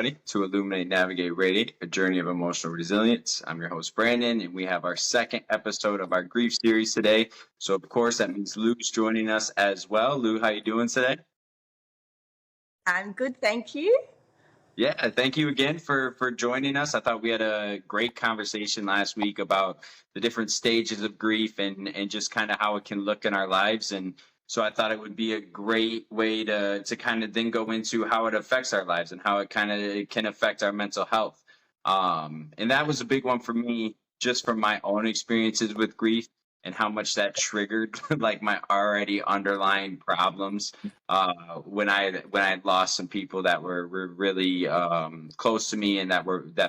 everybody, to Illuminate, Navigate, Radiate, a journey of emotional resilience. I'm your host, Brandon, and we have our second episode of our grief series today. So, of course, that means Lou's joining us as well. Lou, how you doing today? I'm good, thank you. Yeah, thank you again for joining us. I thought we had a great conversation last week about the different stages of grief and just kind of how it can look in our lives. And so I thought it would be a great way to kind of then go into how it affects our lives and how it kind of can affect our mental health. And that was a big one for me, just from my own experiences with grief and how much that triggered like my already underlying problems when I had lost some people that were really close to me and that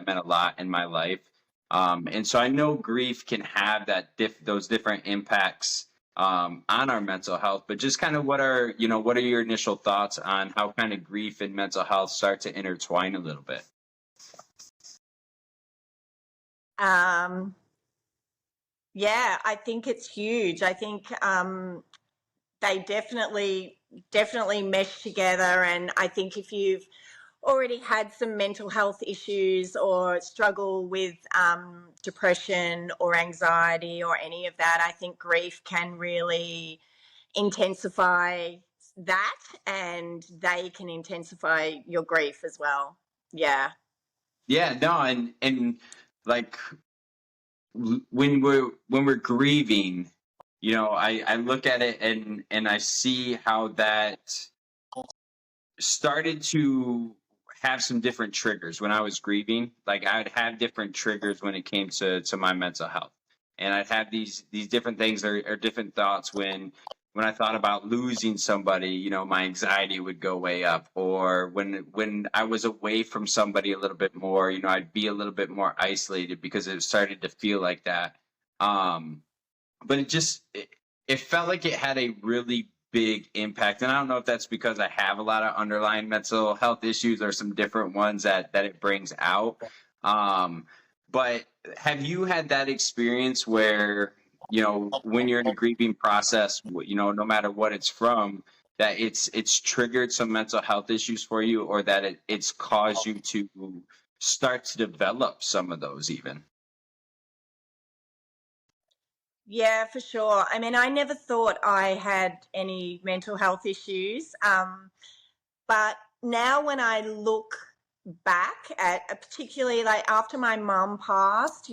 meant a lot in my life. And so I know grief can have those different impacts on our mental health, but just kind of what are your initial thoughts on how kind of grief and mental health start to intertwine a little bit? Yeah, I think it's huge. I think they definitely mesh together, and I think if you've already had some mental health issues or struggle with depression or anxiety or any of that, I think grief can really intensify that, and they can intensify your grief as well. Yeah. Yeah, no, and like when we're grieving, I look at it and I see how that started to have some different triggers when I was grieving. Like I'd have different triggers when it came to my mental health. And I'd have these different things or different thoughts when I thought about losing somebody, my anxiety would go way up. Or when I was away from somebody a little bit more, I'd be a little bit more isolated because it started to feel like that. But it felt like it had a really big impact. And I don't know if that's because I have a lot of underlying mental health issues or some different ones that it brings out. But have you had that experience where, when you're in a grieving process, no matter what it's from, that it's triggered some mental health issues for you, or that it's caused you to start to develop some of those even? Yeah, for sure. I mean, I never thought I had any mental health issues. But now when I look back at particularly like after my mum passed,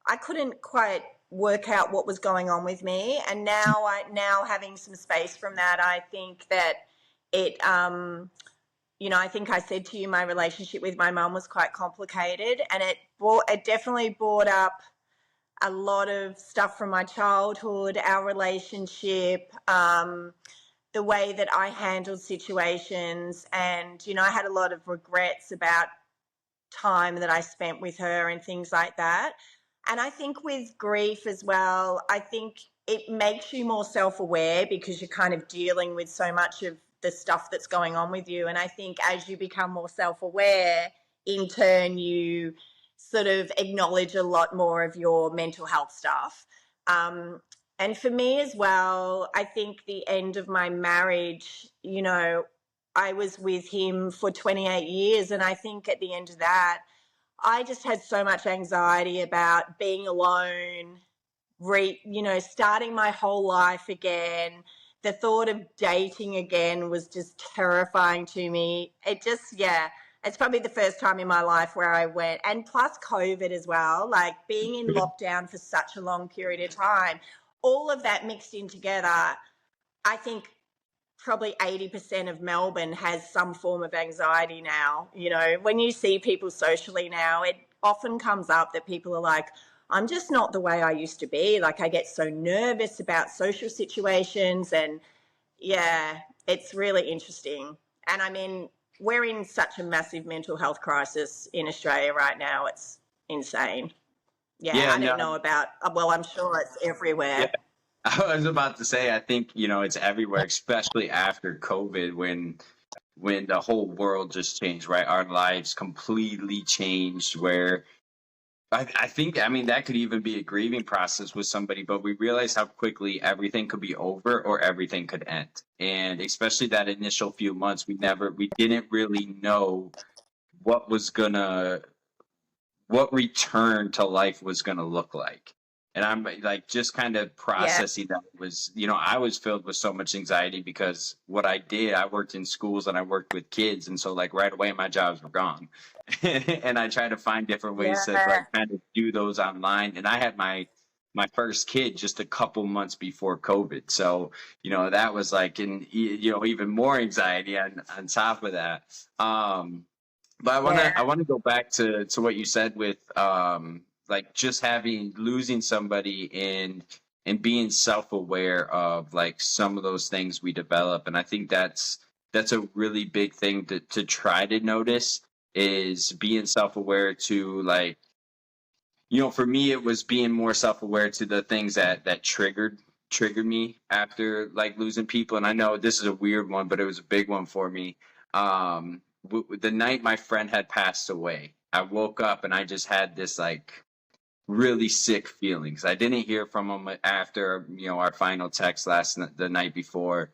I couldn't quite work out what was going on with me. And now having some space from that, I think that it I think I said to you my relationship with my mum was quite complicated, and it definitely brought up a lot of stuff from my childhood, our relationship, the way that I handled situations. And, I had a lot of regrets about time that I spent with her and things like that. And I think with grief as well, I think it makes you more self-aware because you're kind of dealing with so much of the stuff that's going on with you. And I think as you become more self-aware, in turn, you sort of acknowledge a lot more of your mental health stuff. And for me as well, I think the end of my marriage, I was with him for 28 years. And I think at the end of that, I just had so much anxiety about being alone, starting my whole life again. The thought of dating again was just terrifying to me. It's probably the first time in my life where I went, and plus COVID as well, like being in lockdown for such a long period of time, all of that mixed in together. I think probably 80% of Melbourne has some form of anxiety now. When you see people socially now, it often comes up that people are like, I'm just not the way I used to be. Like I get so nervous about social situations, and yeah, it's really interesting. And I mean, we're in such a massive mental health crisis in Australia right now. It's insane. Yeah, I don't know about, well, I'm sure it's everywhere. Yeah. I was about to say, I think, it's everywhere, especially after COVID, when the whole world just changed, right? Our lives completely changed, where I think, I mean, that could even be a grieving process with somebody, but we realize how quickly everything could be over or everything could end. And especially that initial few months, we didn't really know what was gonna, what return to life was gonna look like. And I'm like, just kind of Yeah, processing that was, I was filled with so much anxiety because what I did, I worked in schools and I worked with kids. And so, like, right away, my jobs were gone. And I tried to find different ways to, like, yeah, kind of do those online. And I had my first kid just a couple months before COVID. So, that was like, even more anxiety on top of that. But yeah, I wanna go back to what you said with like just having losing somebody and being self-aware of like some of those things we develop. And I think that's a really big thing to try to notice, is being self-aware to, like, for me, it was being more self-aware to the things that triggered me after, like, losing people. And I know this is a weird one, but it was a big one for me. The night my friend had passed away, I woke up and I just had this, like, really sick feelings. I didn't hear from him after, our final text the night before.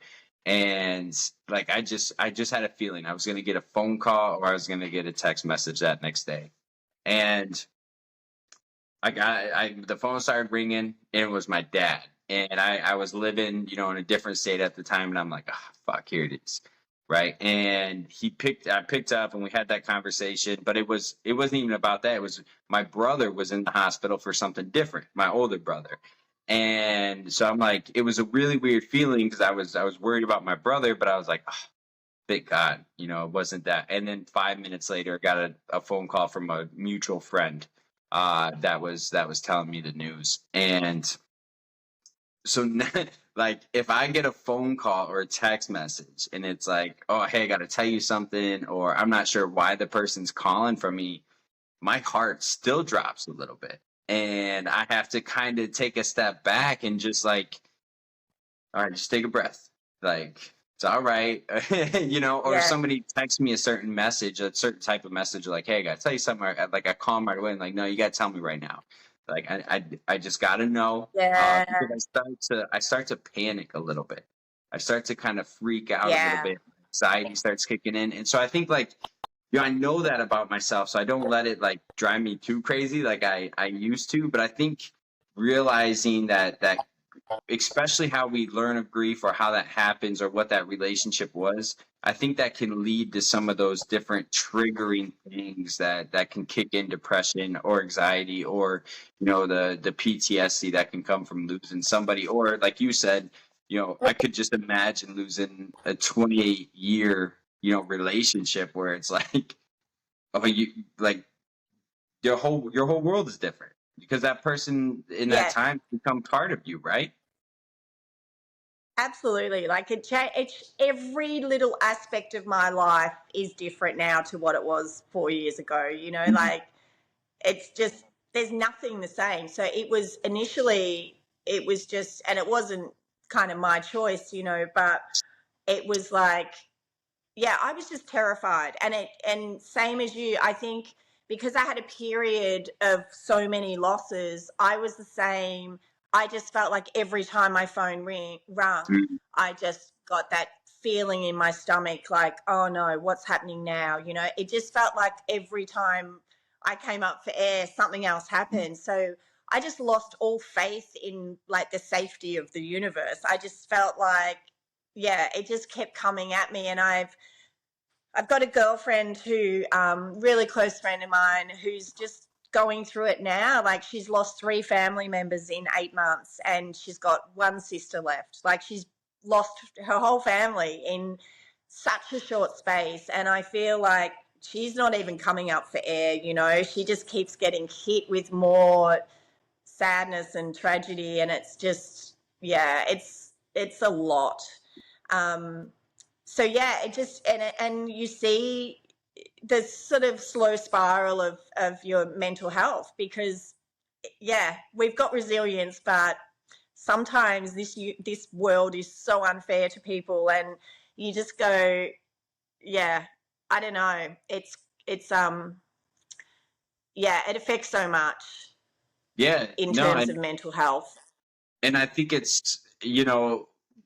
And, like, I just had a feeling I was going to get a phone call or I was going to get a text message that next day. And the phone started ringing, and it was my dad. And I was living, in a different state at the time, and I'm like, oh, fuck, here it is. Right. And I picked up and we had that conversation, but it wasn't even about that. It was my brother was in the hospital for something different, my older brother. And so I'm like, it was a really weird feeling because I was worried about my brother, but I was like, oh, thank God, it wasn't that. And then 5 minutes later, I got a phone call from a mutual friend that was telling me the news. And so like, if I get a phone call or a text message and it's like, oh, hey, I got to tell you something, or I'm not sure why the person's calling from me, my heart still drops a little bit. And I have to kind of take a step back and just, like, all right, just take a breath. Like, it's all right. Or if yeah, somebody texts me a certain message, a certain type of message, like, hey, I got to tell you something. Like, I call them right away and, like, no, you got to tell me right now. Like, I just got to know, because yeah, I start to panic a little bit. I start to kind of freak out a little yeah, bit. Anxiety starts kicking in. And so I think, like, I know that about myself. So I don't let it, like, drive me too crazy like I used to. But I think realizing that especially how we learn of grief or how that happens or what that relationship was, I think that can lead to some of those different triggering things that can kick in depression or anxiety, or the PTSD that can come from losing somebody. Or, like you said, I could just imagine losing a 28-year relationship where it's like, oh, you, like, your whole world is different because that person in that yeah. time become part of you, right? Absolutely. Like it's every little aspect of my life is different now to what it was 4 years ago. Like it's just there's nothing the same. So it was initially it was just, and it wasn't kind of my choice, but it was like, yeah, I was just terrified. And same as you, I think because I had a period of so many losses, I was the same. I just felt like every time my phone rung, Mm. I just got that feeling in my stomach like, oh no, what's happening now? It just felt like every time I came up for air, something else happened. So I just lost all faith in like the safety of the universe. I just felt like, yeah, it just kept coming at me. And I've got a girlfriend who, really close friend of mine, who's just going through it now. Like she's lost 3 family members in 8 months, and she's got one sister left. Like she's lost her whole family in such a short space, and I feel like she's not even coming up for air. She just keeps getting hit with more sadness and tragedy, and it's just, yeah, it's a lot. Um, so yeah, it just and you see the sort of slow spiral of your mental health because yeah, we've got resilience, but sometimes this world is so unfair to people, and you just go, yeah, I don't know, it's yeah, it affects so much Yeah, in no, terms of mental health. and I think it's,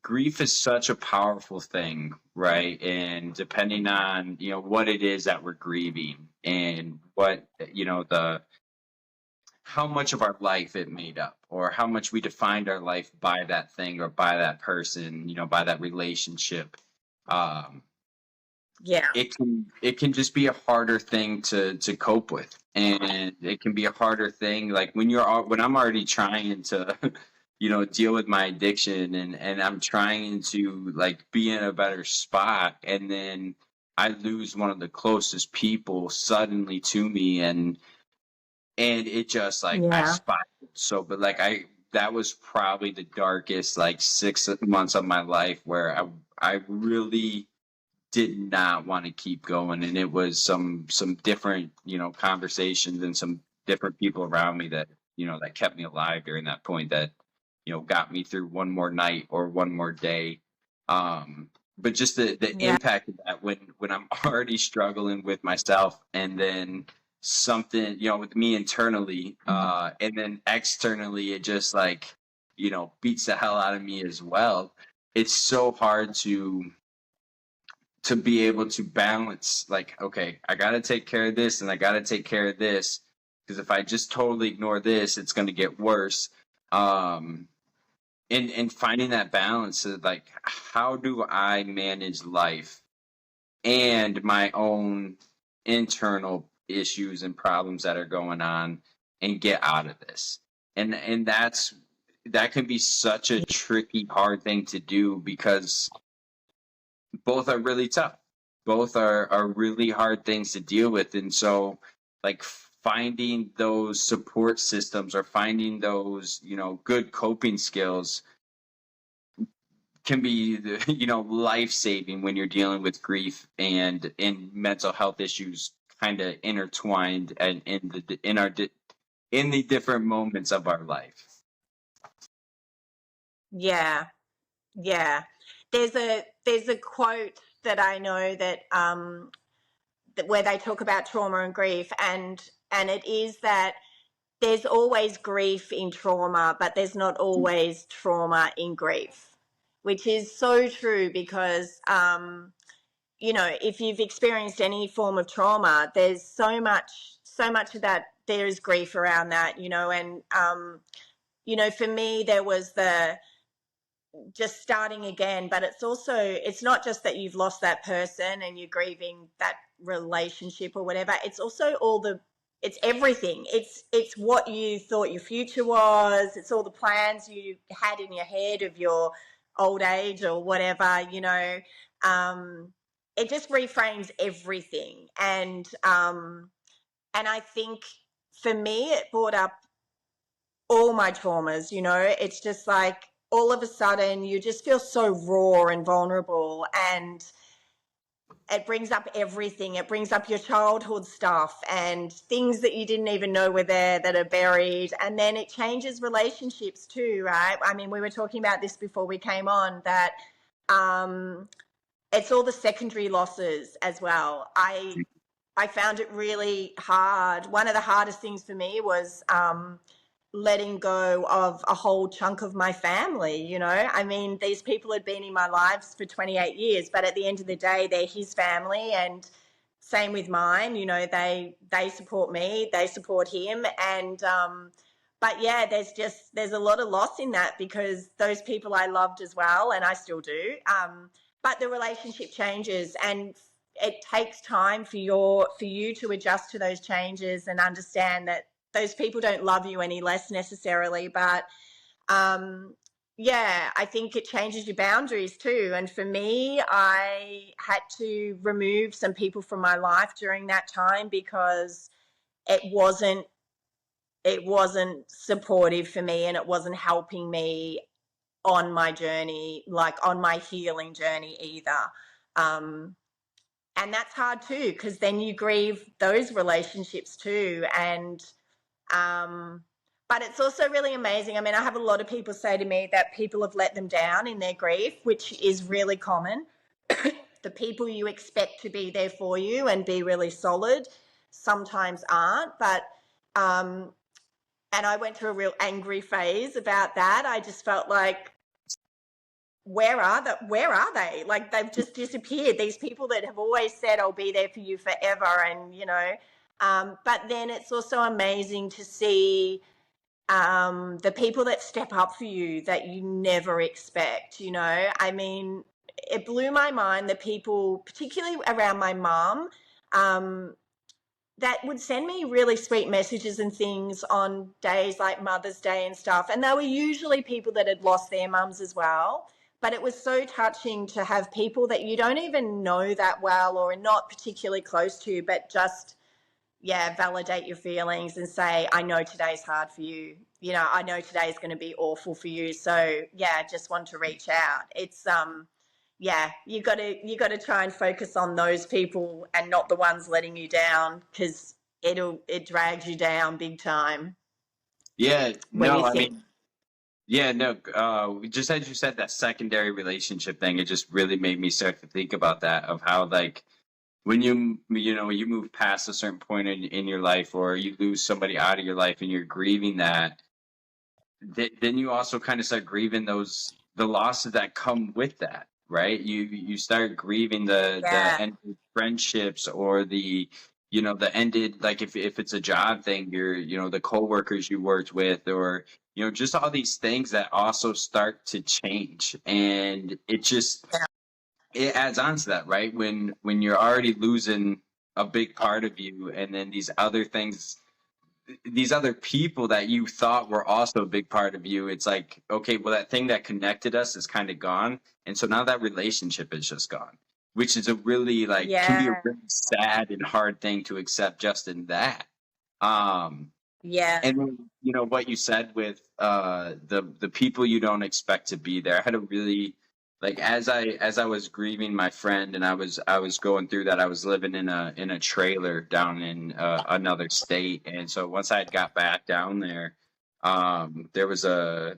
grief is such a powerful thing, right? And depending on, what it is that we're grieving and what, the how much of our life it made up, or how much we defined our life by that thing or by that person, by that relationship. Um, Yeah. it can just be a harder thing to cope with, and it can be a harder thing, like when I'm already trying to deal with my addiction, and I'm trying to like be in a better spot, and then I lose one of the closest people suddenly to me, and it just like I Yeah. spiraled. So, but like that was probably the darkest like 6 months of my life where I really did not want to keep going, and it was some different conversations and some different people around me that that kept me alive during that point, that got me through one more night or one more day. But just the Yeah. impact of that, when I'm already struggling with myself, and then something with me internally, and then externally it just like beats the hell out of me as well. It's so hard to be able to balance, like, okay, I got to take care of this and I got to take care of this, because if I just totally ignore this, it's going to get worse. um and finding that balance of like, how do I manage life and my own internal issues and problems that are going on, and get out of this. And that can be such a tricky, hard thing to do, because both are really tough. Both are really hard things to deal with. And so, like, finding those support systems, or finding those, good coping skills, can be, life saving when you're dealing with grief and mental health issues kind of intertwined, and in the different moments of our life. Yeah. Yeah. There's a quote that I know that where they talk about trauma and grief, and it is that there's always grief in trauma, but there's not always trauma in grief, which is so true, because if you've experienced any form of trauma, there's so much of that, there is grief around that, and for me there was the just starting again, but it's not just that you've lost that person and you're grieving that relationship or whatever. It's also it's everything. It's what you thought your future was. It's all the plans you had in your head of your old age or whatever. Um, it just reframes everything, and I think for me it brought up all my traumas. It's just like all of a sudden you just feel so raw and vulnerable, and it brings up everything. It brings up your childhood stuff and things that you didn't even know were there that are buried. And then it changes relationships too, right? I mean, we were talking about this before we came on, that it's all the secondary losses as well. I found it really hard. One of the hardest things for me was letting go of a whole chunk of my family. I mean, these people had been in my lives for 28 years, but at the end of the day, they're his family, and same with mine. They support me, they support him, and but yeah, there's a lot of loss in that, because those people I loved as well, and I still do. But the relationship changes, and it takes time for you to adjust to those changes and understand that those people don't love you any less necessarily, but yeah, I think it changes your boundaries too. And for me, I had to remove some people from my life during that time, because it wasn't supportive for me, and it wasn't helping me on my journey, like on my healing journey either. Um, and that's hard too, because then you grieve those relationships too. And um, but it's also really amazing. I mean, I have a lot of people say to me that people have let them down in their grief, which is really common. The people you expect to be there for you and be really solid sometimes aren't. But And I went through a real angry phase about that. I just felt like, where are they? Where are they? Like, they've just disappeared. These people that have always said, I'll be there for you forever. And, but then it's also amazing to see the people that step up for you that you never expect, I mean, it blew my mind, the people, particularly around my mum, that would send me really sweet messages and things on days like Mother's Day and stuff. And they were usually people that had lost their mums as well. But it was so touching to have people that you don't even know that well or are not particularly close to, but just, validate your feelings and say, I know today's hard for you. I know today's going to be awful for you. So, just want to reach out. It's, you got to try and focus on those people and not the ones letting you down, because it drags you down big time. Yeah, when no, you I think, mean, yeah, no, just as you said, that secondary relationship thing, it just really made me start to think about that, of how, like, when you move past a certain point in your life, or you lose somebody out of your life and you're grieving that, then you also kind of start grieving the losses that come with that, right? You start grieving the yeah, ended friendships, or the ended, like, if it's a job thing, the coworkers you worked with, or just all these things that also start to change. And it adds on to that, right? When you're already losing a big part of you, and then these other things, these other people that you thought were also a big part of you, it's like, okay, well, that thing that connected us is kind of gone, and so now that relationship is just gone, which is a really, like, can be a yeah, really sad and hard thing to accept, just in that. um yeah, and then, what you said with the people you don't expect to be there. I had a really, like, as I was grieving my friend, and I was going through that. I was living in a trailer down in another state, and so once I had got back down there, there was a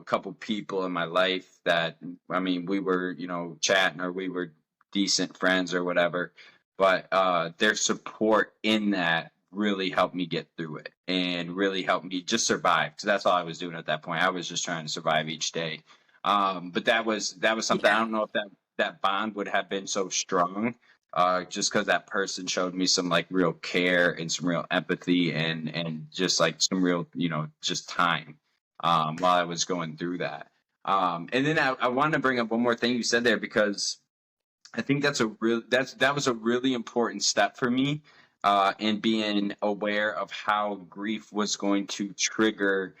couple people in my life that, I mean, we were chatting, or we were decent friends or whatever, but their support in that really helped me get through it, and really helped me just survive, because that's all I was doing at that point. I was just trying to survive each day. But that was something. I yeah, don't know if that bond would have been so strong, just because that person showed me some, like, real care and some real empathy, and just, like, some real, just time, while I was going through that. And then I wanted to bring up one more thing you said there, because I think that was a really important step for me, in being aware of how grief was going to trigger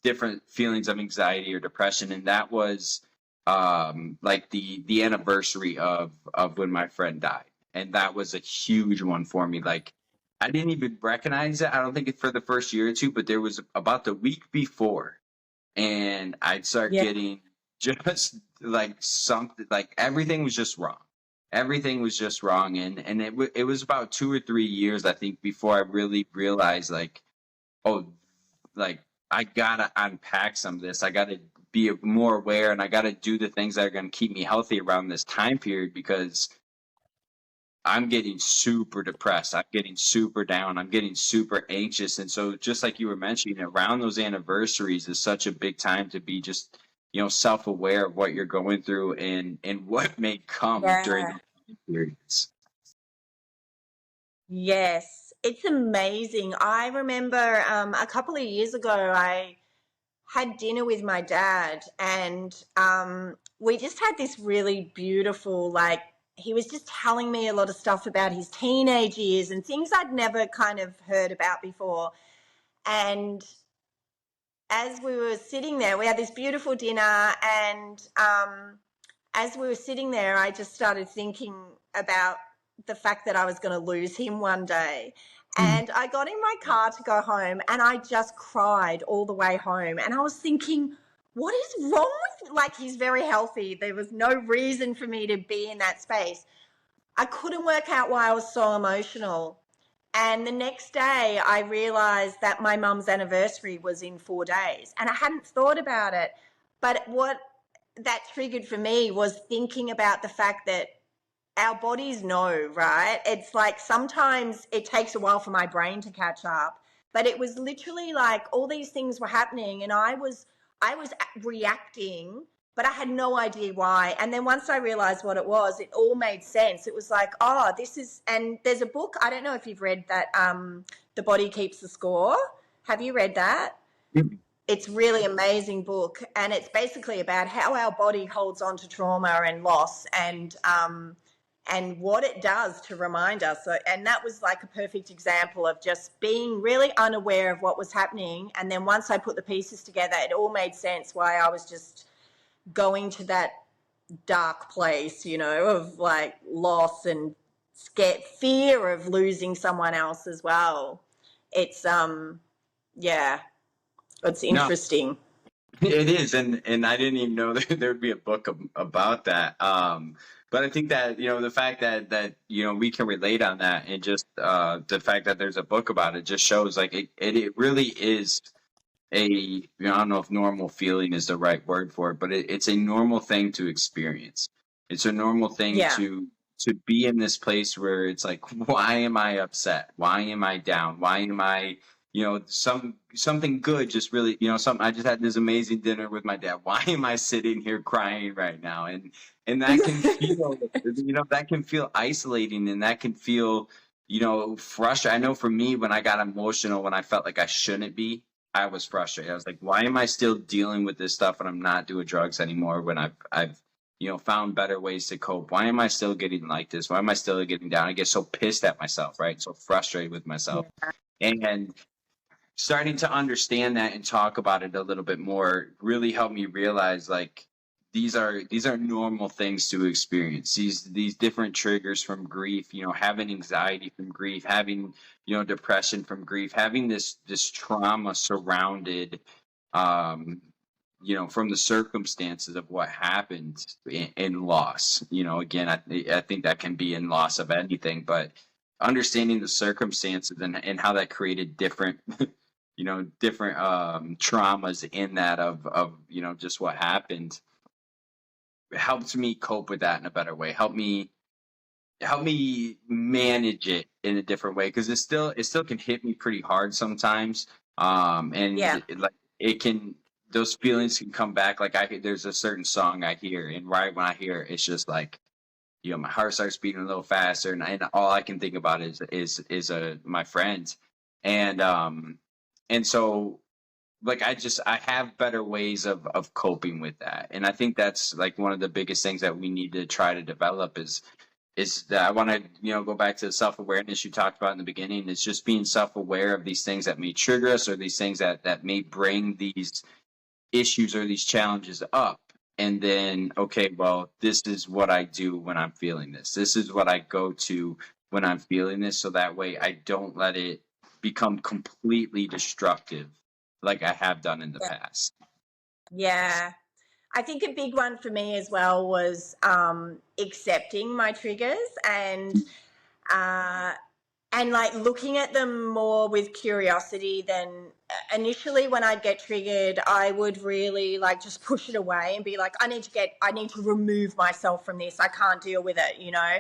different feelings of anxiety or depression, and that was, like, the anniversary of when my friend died, and that was a huge one for me. Like, I didn't even recognize it. I don't think, for the first year or two, but there was about the week before, and I'd start yeah, getting just, like, something, like, everything was just wrong. Everything was just wrong, and it was about 2 or 3 years, I think, before I really realized, like, oh, like, I gotta unpack some of this. I gotta be more aware, and I gotta do the things that are gonna keep me healthy around this time period, because I'm getting super depressed. I'm getting super down. I'm getting super anxious. And so, just like you were mentioning, around those anniversaries is such a big time to be just, self-aware of what you're going through, and what may come during yeah. those periods. Yes, it's amazing. I remember a couple of years ago, I had dinner with my dad, and we just had this really beautiful, like, he was just telling me a lot of stuff about his teenage years and things I'd never kind of heard about before. And as we were sitting there, we had this beautiful dinner, and as we were sitting there, I just started thinking about the fact that I was going to lose him one day. And I got in my car to go home, and I just cried all the way home. And I was thinking, what is wrong with, like, he's very healthy. There was no reason for me to be in that space. I couldn't work out why I was so emotional. And the next day, I realized that my mum's anniversary was in 4 days, and I hadn't thought about it. But what that triggered for me was thinking about the fact that our bodies know, right? It's like sometimes it takes a while for my brain to catch up, but it was literally like all these things were happening and I was reacting, but I had no idea why. And then once I realized what it was, it all made sense. It was like, oh, this is, and there's a book, I don't know if you've read that, The Body Keeps the Score. Have you read that? It's really amazing book, and it's basically about how our body holds on to trauma and loss, and what it does to remind us. So, and that was like a perfect example of just being really unaware of what was happening, and then once I put the pieces together, it all made sense why I was just going to that dark place, you know, of like loss and fear of losing someone else as well. It's yeah, it's No, interesting. it is, and I didn't even know that there'd be a book about that. But I think that the fact that we can relate on that, and just the fact that there's a book about it just shows like it really is I don't know if normal feeling is the right word for it, but it's a normal thing to experience. It's a normal thing Yeah. to be in this place where it's like, why am I upset? Why am I down? Why am I, something good just really, something I just had this amazing dinner with my dad. Why am I sitting here crying right now? And that can feel, that can feel isolating, and that can feel, frustrating. I know for me, when I got emotional, when I felt like I shouldn't be, I was frustrated. I was like, why am I still dealing with this stuff when I'm not doing drugs anymore, when I've found better ways to cope? Why am I still getting like this? Why am I still getting down? I get so pissed at myself, right? So frustrated with myself. And starting to understand that and talk about it a little bit more really helped me realize, like, these are normal things to experience. These different triggers from grief, having anxiety from grief, having depression from grief, having this trauma surrounded, um, from the circumstances of what happened in loss. Again, I think that can be in loss of anything, but understanding the circumstances and how that created different different traumas in that of just what happened helps me cope with that in a better way. Help me manage it in a different way, because it still can hit me pretty hard sometimes. And Yeah. like it can those feelings can come back. Like there's a certain song I hear, and right when I hear it, it's just like, my heart starts beating a little faster, and all I can think about is my friends. And so, like, I have better ways of coping with that, and I think that's like one of the biggest things that we need to try to develop is that I want to go back to the self-awareness you talked about in the beginning. It's just being self-aware of these things that may trigger us, or these things that may bring these issues or these challenges up. And then, okay, well, this is what I do when I'm feeling this. This is what I go to when I'm feeling this, so that way I don't let it become completely destructive like I have done in the past. Yeah. I think a big one for me as well was accepting my triggers uh, and like looking at them more with curiosity than initially. When I'd get triggered, I would really like just push it away and be like, I need to remove myself from this. I can't deal with it, you know?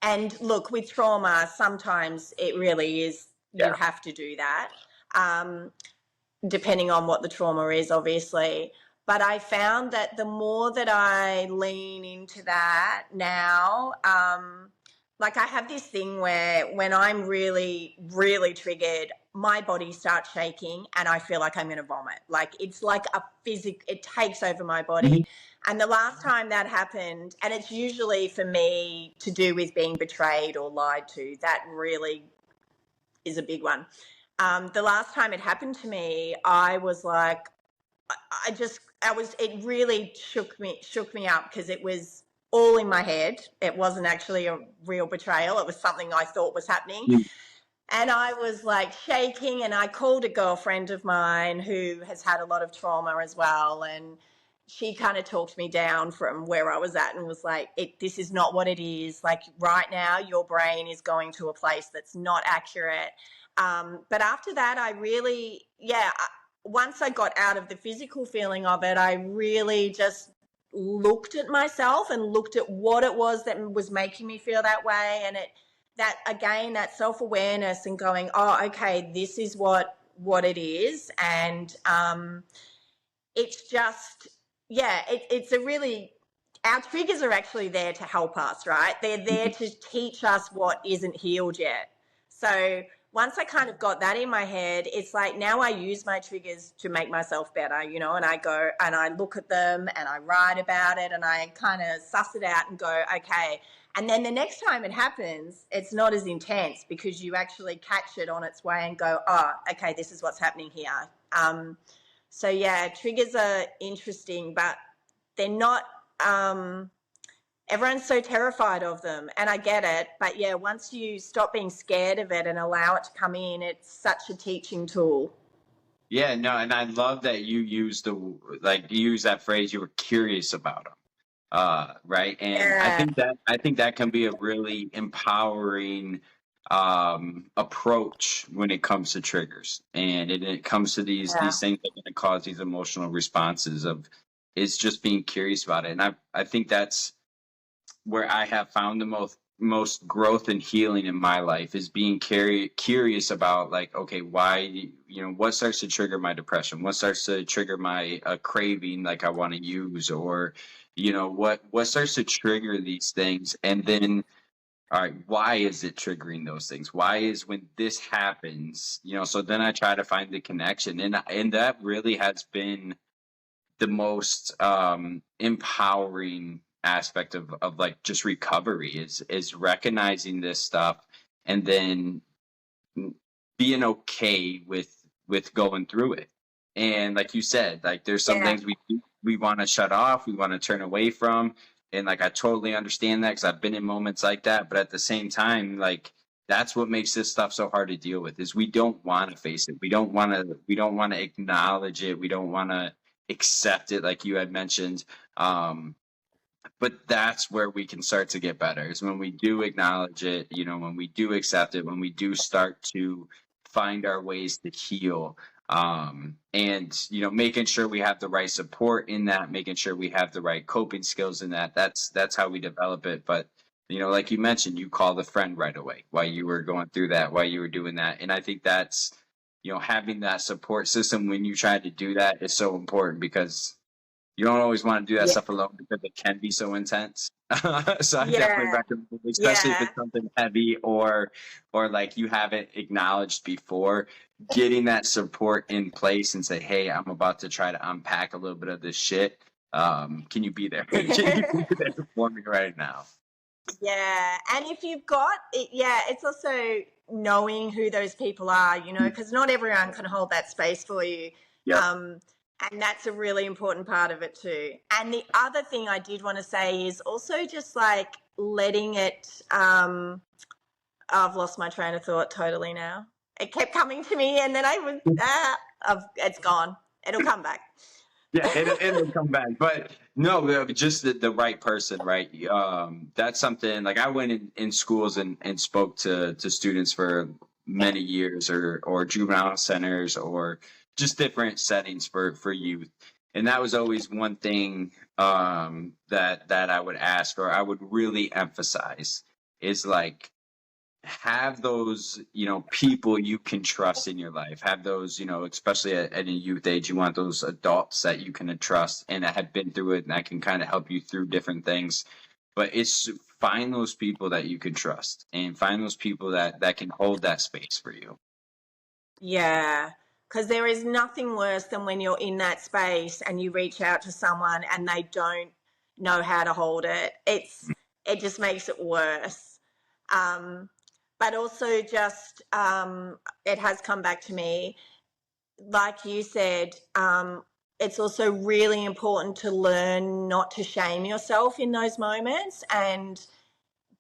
And look, with trauma, sometimes it really is, you Yeah. have to do that. Um, Depending on what the trauma is, obviously. But I found that the more that I lean into that now, like I have this thing where when I'm really, really triggered, my body starts shaking and I feel like I'm going to vomit. Like it's like it takes over my Mhm. body. And the last time that happened, and it's usually for me to do with being betrayed or lied to, that really is a big one. The last time it happened to me, I was like, it really shook me up because it was all in my head. It wasn't actually a real betrayal. It was something I thought was happening. And I was like shaking, and I called a girlfriend of mine who has had a lot of trauma as well. And she kind of talked me down from where I was at and was like, this is not what it is. Like right now, your brain is going to a place that's not accurate. But after that, I really, once I got out of the physical feeling of it, I really just looked at myself and looked at what it was that was making me feel that way, and that again, that self-awareness and going, oh, okay, this is what it is. And it's just, yeah, it's a really, our triggers are actually there to help us, right? They're there to teach us what isn't healed yet. So once I kind of got that in my head, it's like now I use my triggers to make myself better, you know, and I go and I look at them and I write about it and I kind of suss it out and go, okay. And then the next time it happens, it's not as intense because you actually catch it on its way and go, oh, okay, this is what's happening here. So yeah, triggers are interesting, but they're not, everyone's so terrified of them, and I get it. But yeah, once you stop being scared of it and allow it to come in, it's such a teaching tool. Yeah, no, and I love that you use you use that phrase, you were curious about them. Right. And Yeah. I think that can be a really empowering approach when it comes to triggers, and it comes to Yeah. these things that are going to cause these emotional responses of is just being curious about it. And I think that's where I have found the most growth and healing in my life is being curious about, like, okay, why, you know, what starts to trigger my depression, what starts to trigger my craving, like I want to use, or you know, what starts to trigger these things, and then all right, why is it triggering those things, why is when this happens, you know, so then I try to find the connection, and that really has been the most empowering aspect of like just recovery is recognizing this stuff and then being okay with going through it. And like you said, like there's some Yeah. things we want to shut off, we want to turn away from, and like I totally understand that because I've been in moments like that. But at the same time, like that's what makes this stuff so hard to deal with is we don't want to face it, we don't want to acknowledge it, we don't want to accept it, like you had mentioned. But that's where we can start to get better is when we do acknowledge it, you know, when we do accept it, when we do start to find our ways to heal. And you know, making sure we have the right support in that, making sure we have the right coping skills in that, that's how we develop it. But you know, like you mentioned, you called a friend right away while you were going through that, while you were doing that. And I think that's, you know, having that support system when you try to do that is so important because you don't always want to do that Yeah. stuff alone because it can be so intense. So I definitely Yeah. recommend, especially if Yeah. it's something heavy or like you haven't acknowledged before, getting that support in place and say, hey, I'm about to try to unpack a little bit of this shit. Can you be there? Can you be there for me right now? Yeah, and if you've got it, yeah, it's also knowing who those people are, you know, because not everyone can hold that space for you. Yep. Um, and that's a really important part of it too. And the other thing I did want to say is also just like letting it, I've lost my train of thought totally now. It kept coming to me and then I was, it's gone. It'll come back. Yeah, it'll come back. But no, just the right person, right? That's something like I went in schools and spoke to students for many years or juvenile centers or just different settings for youth. And that was always one thing that I would ask or I would really emphasize is like have those, you know, people you can trust in your life, have those, you know, especially at a youth age, you want those adults that you can trust and that have been through it and that can kind of help you through different things. But it's find those people that you can trust and find those people that can hold that space for you. Yeah, because there is nothing worse than when you're in that space and you reach out to someone and they don't know how to hold it. It just makes it worse. Um, but also just it has come back to me, like you said. It's also really important to learn not to shame yourself in those moments, and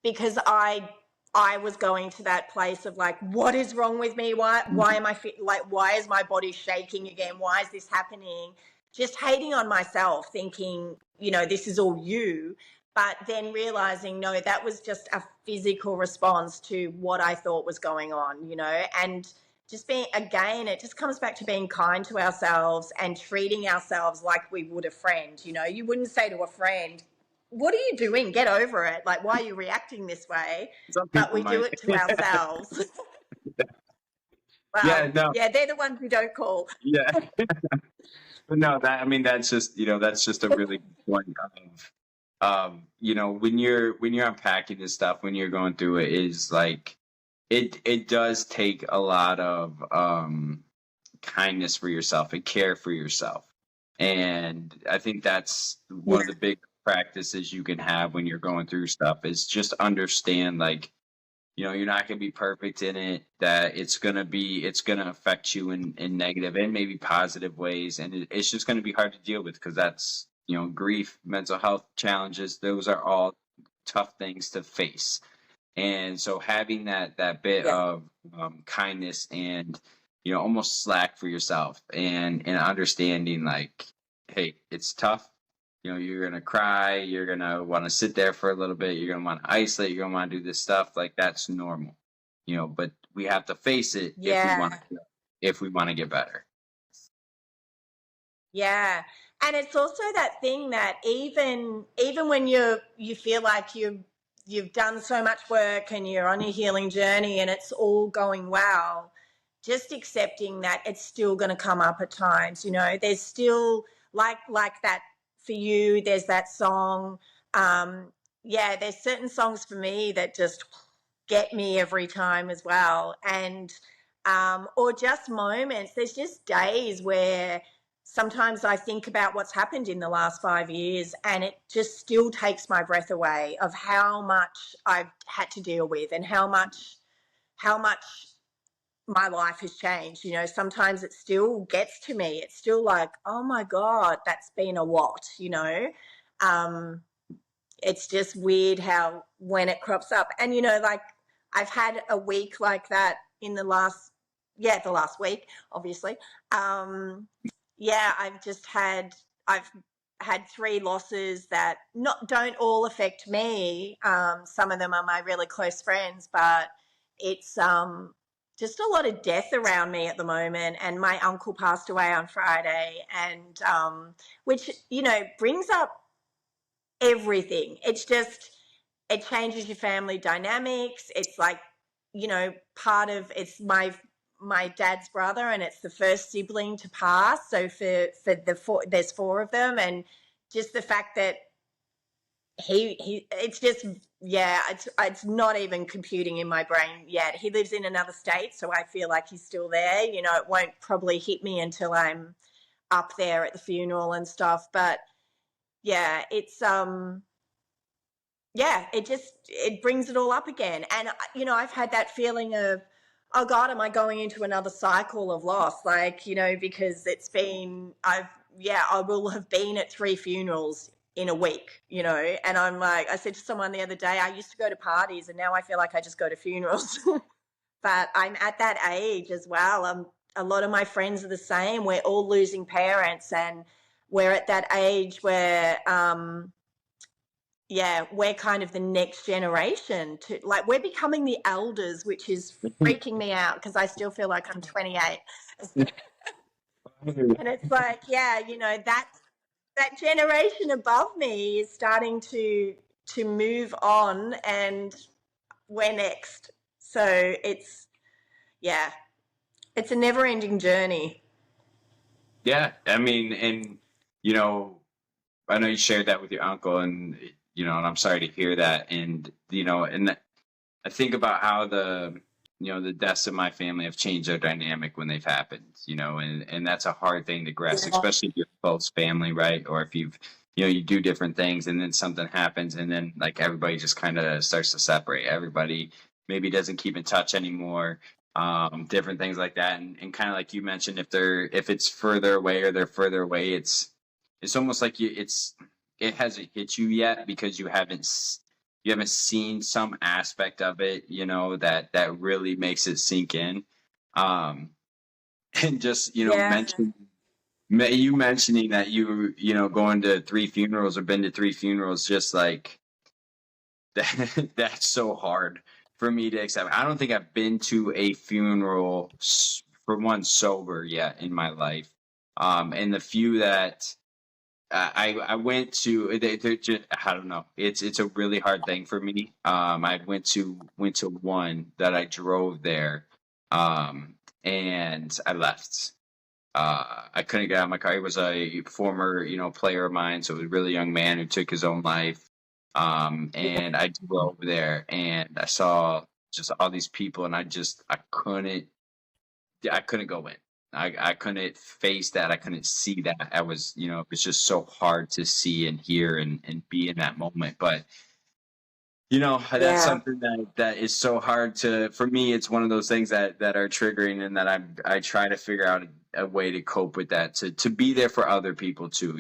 because I was going to that place of like, what is wrong with me? Why am I like, why is my body shaking again? Why is this happening? Just hating on myself, thinking, you know, this is all you. But then realizing, no, that was just a physical response to what I thought was going on, you know. And just being, again, it just comes back to being kind to ourselves and treating ourselves like we would a friend. You know, you wouldn't say to a friend, what are you doing? Get over it. Like, why are you reacting this way? Some But people we do might. it to ourselves. Yeah, Well, no, yeah, they're the ones we don't call. yeah. But no, that, I mean, that's just, that's just a really good point of, when you're unpacking this stuff, when you're going through it, is like, it does take a lot of kindness for yourself and care for yourself. And I think that's one of the big practices you can have when you're going through stuff, is just understand, like, you're not going to be perfect in it, that it's going to affect you in negative and maybe positive ways. And it's just going to be hard to deal with, because that's, grief, mental health challenges, those are all tough things to face. And so having that bit Yeah. of kindness and, almost slack for yourself, and understanding, like, hey, it's tough. You're going to cry. You're going to want to sit there for a little bit. You're going to want to isolate. You're going to want to do this stuff. Like, that's normal, but we have to face it Yeah. if we want to get better. Yeah. And it's also that thing that even when you feel like you've done so much work and you're on your healing journey and it's all going well, just accepting that it's still going to come up at times. There's still, like that for you, there's that song. There's certain songs for me that just get me every time as well. And or just moments. There's just days where sometimes I think about what's happened in the last 5 years, and it just still takes my breath away of how much I've had to deal with and how much my life has changed. Sometimes it still gets to me. It's still like, oh my God, that's been a lot, it's just weird how when it crops up. And, like, I've had a week like that in the last week, obviously. I've had 3 losses that don't all affect me. Some of them are my really close friends, but it's just a lot of death around me at the moment. And my uncle passed away on Friday, and which, brings up everything. It's just, it changes your family dynamics. It's like, part of, it's my dad's brother, and it's the first sibling to pass. So for there's 4 of them, and just the fact that it's just, it's not even computing in my brain yet. He lives in another state, so I feel like he's still there. It won't probably hit me until I'm up there at the funeral and stuff. But yeah, it's it brings it all up again. And I've had that feeling of, oh God, am I going into another cycle of loss? Like, because it's been, I will have been at 3 funerals in a week, and I'm like, I said to someone the other day, I used to go to parties and now I feel like I just go to funerals. But I'm at that age as well. A lot of my friends are the same. We're all losing parents, and we're at that age where, we're kind of the next generation to, like, we're becoming the elders, which is freaking me out because I still feel like I'm 28. And it's like, that generation above me is starting to move on, and we're next. So it's a never-ending journey. Yeah, I mean, and I know you shared that with your uncle, and and I'm sorry to hear that. And I think about how the deaths of my family have changed their dynamic when they've happened. And that's a hard thing to grasp, especially if you're close family, right? Or if you've you do different things, and then something happens, and then, like, everybody just kind of starts to separate. Everybody maybe doesn't keep in touch anymore. Different things like that, and kind of like you mentioned, if it's further away or they're further away, it's almost like it hasn't hit you yet, because you haven't seen some aspect of it, that really makes it sink in. And just mentioning that going to 3 funerals or been to 3 funerals, just like that, that's so hard, for me to accept. I don't think I've been to a funeral for one sober yet in my life. And the few that I went to, they're just, I don't know. It's a really hard thing for me. I went to one that I drove there, and I left. I couldn't get out of my car. He was a former, player of mine, so it was a really young man who took his own life. Yeah. And I drove there, and I saw just all these people, and I couldn't go in. I couldn't face that. I couldn't see that. It was just so hard to see and hear and be in that moment. But that's Yeah. something that is so hard for me. It's one of those things that are triggering, and that I try to figure out a way to cope with that, to be there for other people too,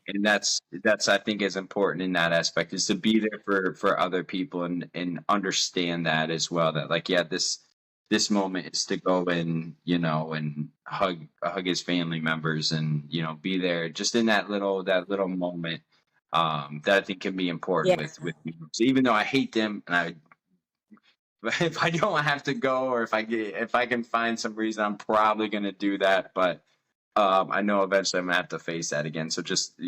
and that's I think is important in that aspect, is to be there for other people, and understand that as well, that like, yeah, this moment is to go and hug his family members, and be there just in that little moment, that I think can be important Yeah. with people. So even though I hate them, if I don't have to go, or if I can find some reason, I'm probably going to do that. But I know eventually I'm going to have to face that again. So just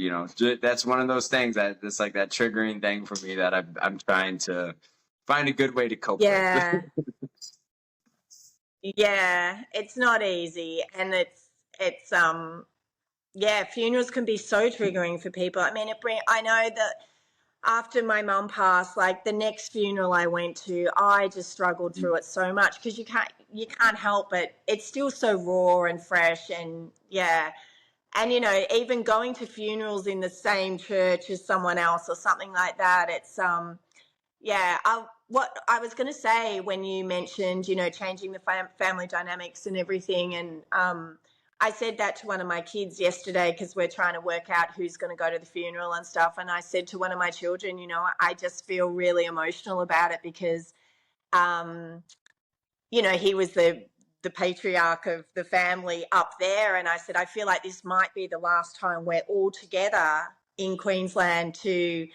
that's one of those things it's like that triggering thing for me, that I'm trying to find a good way to cope with. Yeah. Yeah. It's not easy, and it's yeah, funerals can be so triggering for people. I mean, I know that after my mum passed, like the next funeral I went to, I just struggled through it so much, because you can't help it. It's still so raw and fresh, and yeah. And even going to funerals in the same church as someone else or something like that, it's yeah. What I was going to say when you mentioned, changing the family dynamics and everything, and I said that to one of my kids yesterday, because we're trying to work out who's going to go to the funeral and stuff. And I said to one of my children, I just feel really emotional about it, because um, he was the patriarch of the family up there, and I said, I feel like this might be the last time we're all together in Queensland to,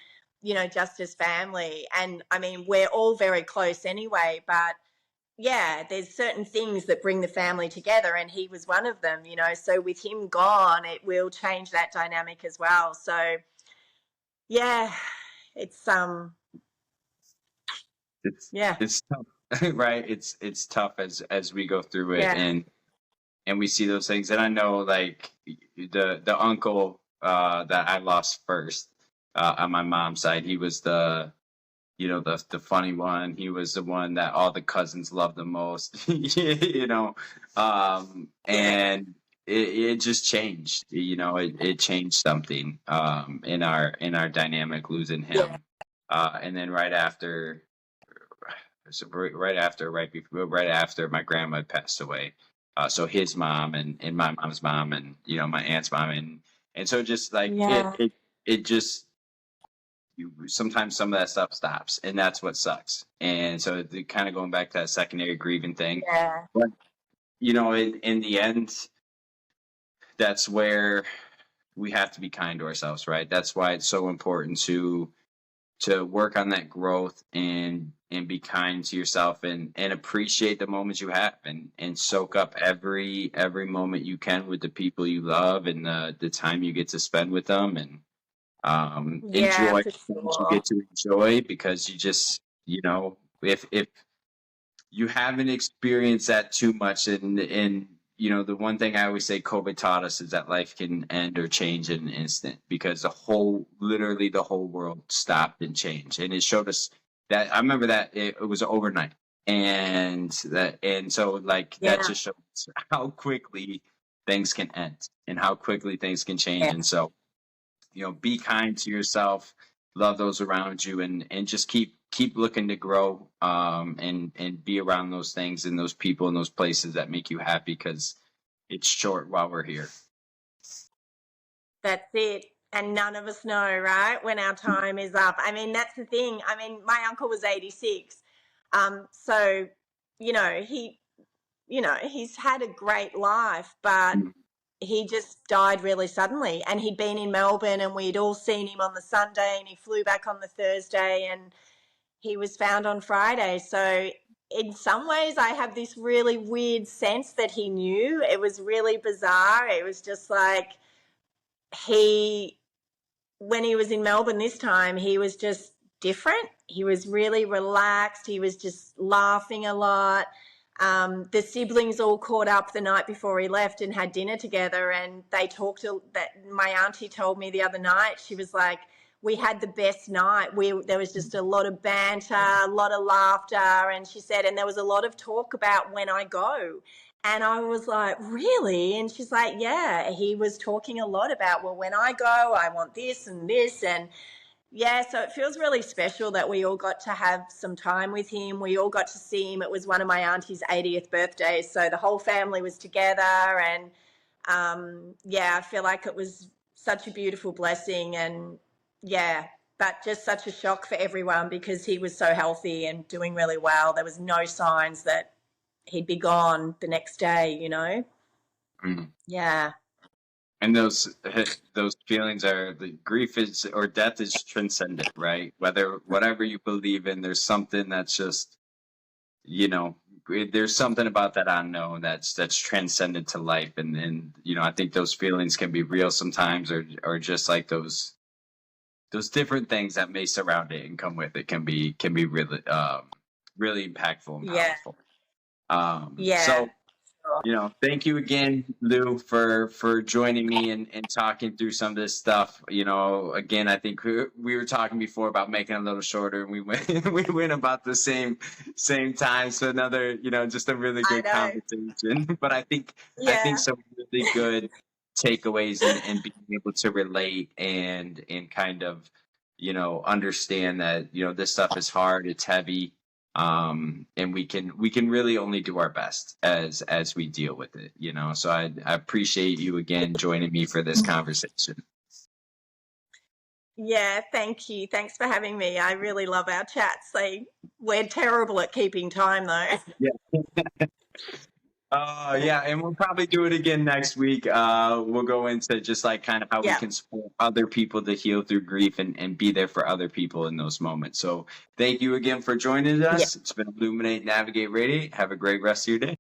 just as family. And I mean, we're all very close anyway, but yeah, there's certain things that bring the family together, and he was one of them. So with him gone, it will change that dynamic as well. So yeah, it's it's yeah. it's tough, right? It's tough as we go through it, Yeah. and we see those things. And I know, like, the uncle that I lost first, on my mom's side, he was the funny one. He was the one that all the cousins loved the most. Yeah. And it just changed. It changed something, in our dynamic, losing Yeah. him. And then right after, right after my grandma passed away. So his mom, and my mom's mom, and my aunt's mom, and so just like it Yeah. it it just sometimes some of that stuff stops, and that's what sucks. And so, kind of going back to that secondary grieving thing, Yeah. but in the end, that's where we have to be kind to ourselves, right? That's why it's so important to work on that growth, and be kind to yourself, and appreciate the moments you have, and soak up every moment you can with the people you love, and the time you get to spend with them, and Yeah, enjoy for the things you sure. get to enjoy, because if you haven't experienced that too much, and the one thing I always say COVID taught us is that life can end or change in an instant, because literally the whole world stopped and changed, and it showed us that. I remember that it was overnight, and so, like, that Yeah. just shows how quickly things can end, and how quickly things can change. Yeah. And so, be kind to yourself, love those around you, and just keep looking to grow, and be around those things, and those people, and those places that make you happy, because it's short while we're here. That's it. And none of us know, right, when our time is up. I mean, that's the thing. I mean, my uncle was 86. So, he, he's had a great life, but he just died really suddenly. And he'd been in Melbourne, and we'd all seen him on the Sunday, and he flew back on the Thursday. And he was found on Friday. So in some ways, I have this really weird sense that he knew. It was really bizarre. It was just like he, when he was in Melbourne this time, he was just different. He was really relaxed. He was just laughing a lot. The siblings all caught up the night before he left and had dinner together, and they talked to that. My auntie told me the other night, she was like, we had the best night. There was just a lot of banter, a lot of laughter, and she said, and there was a lot of talk about when I go. And I was like, really? And she's like, yeah, he was talking a lot about, well, when I go, I want this and this. And yeah, so it feels really special that we all got to have some time with him. We all got to see him. It was one of my auntie's 80th birthdays. So the whole family was together. And yeah, I feel like it was such a beautiful blessing. And yeah, but just such a shock for everyone because he was so healthy and doing really well. There was no signs that he'd be gone the next day, you know? Mm. Yeah. And those feelings are, the grief is, or death is transcendent, right? Whatever you believe in, there's something that's just, you know, there's something about that unknown that's transcendent to life. And you know, I think those feelings can be real sometimes, or just like those different things that may surround it and come with it can be really really impactful and powerful. Yeah. So, you know, thank you again, Lou, for joining me and talking through some of this stuff. You know, again, I think we were talking before about making it a little shorter, and we went about the same time. So another, you know, just a really good conversation. But I think some really good takeaways and being able to relate and kind of, you know, understand that, you know, this stuff is hard, it's heavy. And we can really only do our best as we deal with it, you know. So I appreciate you again joining me for this conversation. Yeah, thank you. Thanks for having me. I really love our chats. We're terrible at keeping time though. Yeah. Yeah, and we'll probably do it again next week. We'll go into just like kind of how we can support other people to heal through grief and be there for other people in those moments. So thank you again for joining us. It's been Illuminate, Navigate, Radiate. Have a great rest of your day.